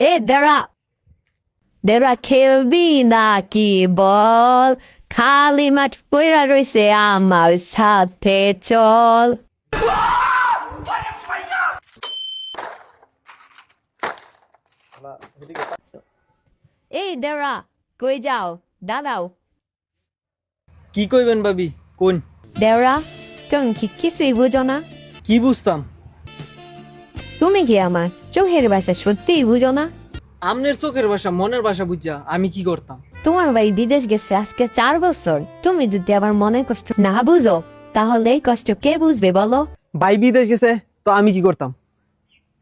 এ দাঁড়া দাঁড়া, খেলবি নাকি বল? খালি মাঠ পইরা রইছে, আমার সাথে চল। এই দাঁড়া, কই যাও? দাঁড়াও। কি কইবেন ভাবি কোন? দেওরা, তুমি কি কিছুই বুঝো না? কি বুঝতাম? তুমি কি আমার চোখের ভাষা সত্যিই বুঝো না? আমনের চোখের ভাষা মনের ভাষা বুঝা আমি কি করতাম? তোমার ভাই বিদেশ গেছে আজকে 4 বছর। তুমি যদি আবার মনের কষ্ট না বুঝো, তাহলে এই কষ্ট কে বুঝবে বলো? ভাই বিদেশ গেছে তো আমি কি করতাম?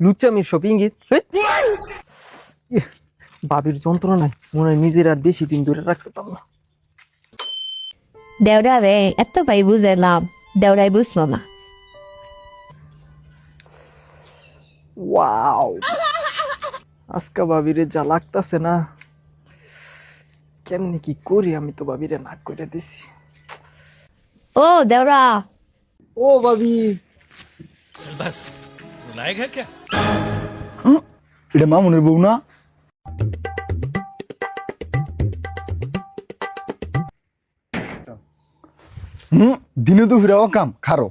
লুচ্চামির শপিং গীত ভাবির যন্ত্রণায় মনে হয় নিজের আর বেশি দিন দূরে রাখতে পারলাম না। দেওরা রে, এত ভাই বুঝাইলাম, দেওরাই বুঝলো না। ওয়াও, আজকে ভাবিরে যা লাগতাছে না, কেমনি কি করি? আমি তো ভাবিরে না করে দিছি। ও দেওরা, ও ভাবি, बस रुलाएगा क्या? এটা মামুনের বউ না? দিনে দুপুরে অকাম খারো।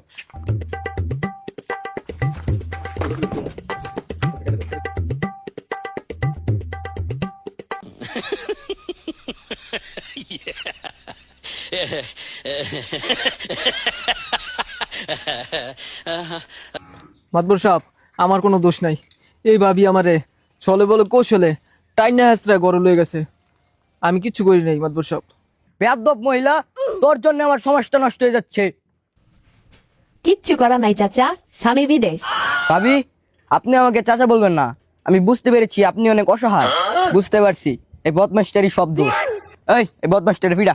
মাতবর সাহেব, আমার কোনো দোষ নাই। এই ভাবি আমারে চলে বলে কৌশলে টাইনা হাসরা গড়ে লয়ে গেছে। আমি কিচ্ছু করি নাই মাতবর সাহেব। বেয়াদব মহিলা, তোর জন্য আমার সমাজটা নষ্ট হয়ে যাচ্ছে। কিচ্ছু করা নাই চাচা, স্বামী বিদেশ। ভাবি, আপনি আমাকে চাচা বলবেন না। আমি বুঝতে পেরেছি আপনি অনেক অসহায়। বুঝতে পারছি এই বদমাস্টারি শব্দ। এই বদমাস্টারি ফিরা।